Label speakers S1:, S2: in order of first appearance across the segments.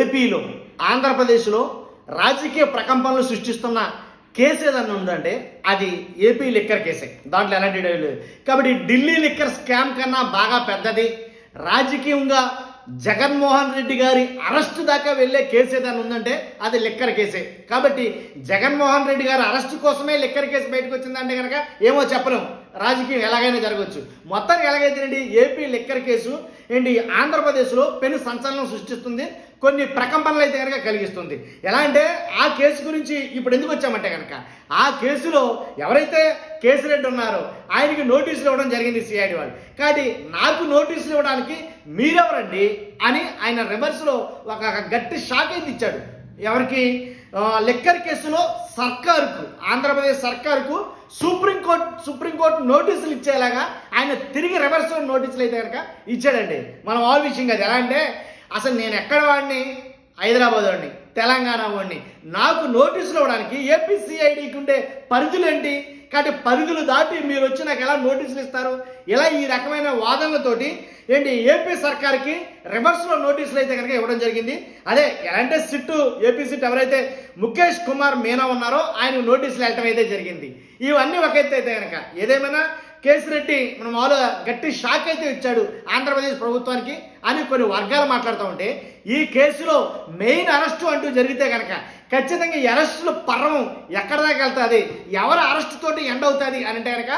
S1: ఏపీలో ఆంధ్రప్రదేశ్లో రాజకీయ ప్రకంపనలు సృష్టిస్తున్న కేసు ఏదన్నా ఉందంటే అది ఏపీ లిక్కర్ కేసే. దాంట్లో ఎలాంటి డౌట్ లేదు. కాబట్టి ఢిల్లీ లిక్కర్ స్కామ్ కన్నా బాగా పెద్దది, రాజకీయంగా జగన్మోహన్ రెడ్డి గారి అరెస్టు దాకా వెళ్ళే కేసు ఏదైనా ఉందంటే అది లిక్కర్ కేసే. కాబట్టి జగన్మోహన్ రెడ్డి గారి అరెస్టు కోసమే లిక్కర్ కేసు బయటకు వచ్చిందంటే కనుక ఏమో చెప్పలేము, రాజకీయం ఎలాగైనా జరగవచ్చు. మొత్తానికి ఎలాగైతేనండి ఏపీ లిక్కర్ కేసు ఏంటి ఆంధ్రప్రదేశ్లో పెను సంచలనం సృష్టిస్తుంది, కొన్ని ప్రకంపనలు అయితే కనుక కలిగిస్తుంది. ఎలా అంటే ఆ కేసు గురించి ఇప్పుడు ఎందుకు వచ్చామంటే కనుక ఆ కేసులో ఎవరైతే కేసిరెడ్డి ఉన్నారో ఆయనకి నోటీసులు ఇవ్వడం జరిగింది సిఐడి వాళ్ళు. కాబట్టి నాకు నోటీసులు ఇవ్వడానికి మీరెవరండి అని ఆయన రివర్స్లో ఒక గట్టి షాక్ అయితే ఇచ్చాడు. ఎవరికి? లిక్కర్ కేసులో సర్కారుకు, ఆంధ్రప్రదేశ్ సర్కారుకు సుప్రీంకోర్టు నోటీసులు ఇచ్చేలాగా ఆయన తిరిగి రివర్స్లో నోటీసులు అయితే కనుక ఇచ్చాడండి. మనం ఆల్ విషయం కాదు. ఎలా అంటే అసలు నేను ఎక్కడ వాడిని, హైదరాబాద్ వాడిని, తెలంగాణ వాడిని, నాకు నోటీసులు ఇవ్వడానికి ఏపీసీఐడికి ఉండే పరిధులు ఏంటి? కాబట్టి పరిధులు దాటి మీరు వచ్చి నాకు ఎలా నోటీసులు ఇస్తారు? ఇలా ఈ రకమైన వాదనలతోటి ఏంటి ఏపీ సర్కార్కి రివర్స్లో నోటీసులు అయితే కనుక ఇవ్వడం జరిగింది. అదే ఎలాంటి సిట్టు, ఏపీ సిట్ ఎవరైతే ముఖేష్ కుమార్ మీనా ఉన్నారో ఆయన నోటీసులు వెళ్ళటం అయితే జరిగింది. ఇవన్నీ ఒక ఎత్తు అయితే కనుక ఏదేమైనా కేసిరెడ్డి మనం మామూలుగా గట్టి షాక్ అయితే ఇచ్చాడు ఆంధ్రప్రదేశ్ ప్రభుత్వానికి అని కొన్ని వర్గాలు మాట్లాడుతూ ఉంటే, ఈ కేసులో మెయిన్ అరెస్టు అంటూ జరిగితే కనుక ఖచ్చితంగా ఈ అరెస్టుల పర్వం ఎక్కడ దాకా వెళ్తుంది, ఎవరి అరెస్టు తోటి ఎండ్ అవుతుంది అని అంటే కనుక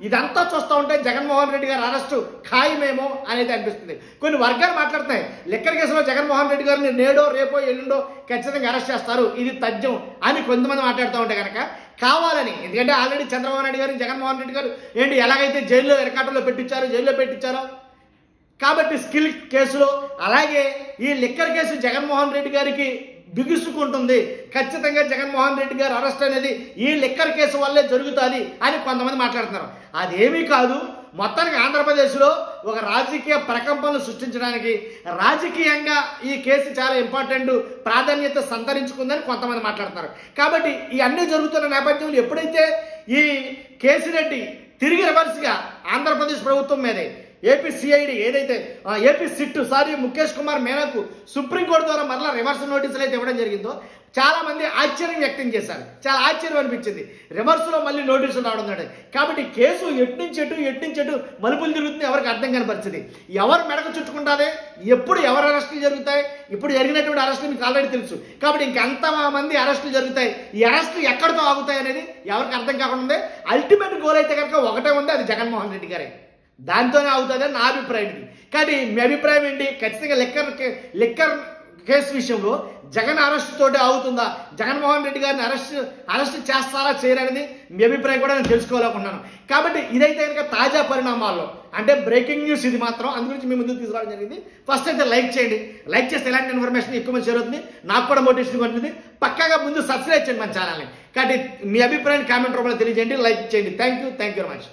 S1: ఇదంతా చూస్తూ ఉంటే జగన్మోహన్ రెడ్డి గారి అరెస్టు ఖాయమేమో అనేది అనిపిస్తుంది. కొన్ని వర్గాలు మాట్లాడుతున్నాయి లిక్కర్ కేసులో జగన్మోహన్ రెడ్డి గారిని నేడో రేపో ఎల్లుండో ఖచ్చితంగా అరెస్ట్ చేస్తారు, ఇది తథ్యం అని కొంతమంది మాట్లాడుతూ ఉంటే కనుక కావాలని, ఎందుకంటే ఆల్రెడీ చంద్రబాబు నాయుడు గారు జగన్మోహన్ రెడ్డి గారు ఏంటి ఎలాగైతే జైల్లో ఎరకాటంలో పెట్టించారో కాబట్టి స్కిల్ కేసులో అలాగే ఈ లిక్కర్ కేసు జగన్మోహన్ రెడ్డి గారికి బిగుసుకుంటుంది. ఖచ్చితంగా జగన్మోహన్ రెడ్డి గారు అరెస్ట్ అనేది ఈ లిక్కర్ కేసు వల్లే జరుగుతుంది అని కొంతమంది మాట్లాడుతున్నారు. అదేమీ కాదు, మొత్తానికి ఆంధ్రప్రదేశ్లో ఒక రాజకీయ ప్రకంపనలు సృష్టించడానికి రాజకీయంగా ఈ కేసు చాలా ఇంపార్టెంట్ ప్రాధాన్యత సంతరించుకుందని కొంతమంది మాట్లాడుతున్నారు. కాబట్టి ఈ అన్నీ జరుగుతున్న నేపథ్యంలో ఎప్పుడైతే ఈ కేసిరెడ్డి తిరిగి రివర్స్గా ఆంధ్రప్రదేశ్ ప్రభుత్వం మీదే ఏపీ సిఐడి ఏదైతే ఏపీ సిట్టు ముఖేష్ కుమార్ మీనాకు సుప్రీంకోర్టు ద్వారా మరలా రివర్స్ నోటీసులు అయితే ఇవ్వడం జరిగిందో చాలా మంది ఆశ్చర్యం వ్యక్తం చేశారు. చాలా ఆశ్చర్యం అనిపించింది రివర్స్లో మళ్ళీ నోటీసులు రావడం అనేది. కాబట్టి కేసు ఎట్నుంచెటు మలుపులు తిరుగుతుంది, ఎవరికి అర్థం కాని పరిస్థితి. ఎవరు మెడకు చుట్టుకుంటారే, ఎప్పుడు ఎవరు అరెస్టులు జరుగుతాయి, ఇప్పుడు జరిగినటువంటి అరెస్టులు మీకు ఆల్రెడీ తెలుసు. కాబట్టి ఇంకెంతమంది అరెస్టులు జరుగుతాయి, ఈ అరెస్టులు ఎక్కడితో ఆగుతాయి అనేది ఎవరికి అర్థం కాకుండా ఉంది. అల్టిమేట్ గోల్ అయితే కనుక ఒకటే ఉంది, అది జగన్మోహన్ రెడ్డి గారే, దాంతోనే అవుతుందని నా అభిప్రాయం ఇది. కానీ మీ అభిప్రాయం ఏంటి? ఖచ్చితంగా లిక్కర్ కేసు విషయంలో జగన్ అరెస్ట్ తోటే అవుతుందా, జగన్మోహన్ రెడ్డి గారిని అరెస్ట్ చేస్తారా చేయరనేది మీ అభిప్రాయం కూడా నేను తెలుసుకోవాలనుకుంటున్నాను. కాబట్టి ఇదైతే కనుక తాజా పరిణామాల్లో అంటే బ్రేకింగ్ న్యూస్ ఇది మాత్రం, అందుగురించి మీ ముందుకు తీసుకురావడం జరిగింది. ఫస్ట్ అయితే లైక్ చేయండి, లైక్ చేస్తే ఎలాంటి ఇన్ఫర్మేషన్ ఎక్కువ మంది షేర్ అవుతుంది, నాకు కూడా మోటివేషన్ ఉంటుంది. పక్కాగా ముందు సబ్స్క్రైబ్ చేయండి మన ఛానల్ని. కాబట్టి మీ అభిప్రాయాన్ని కామెంట్ రూపంలో తెలియజేయండి, లైక్ చేయండి. Thank you very much.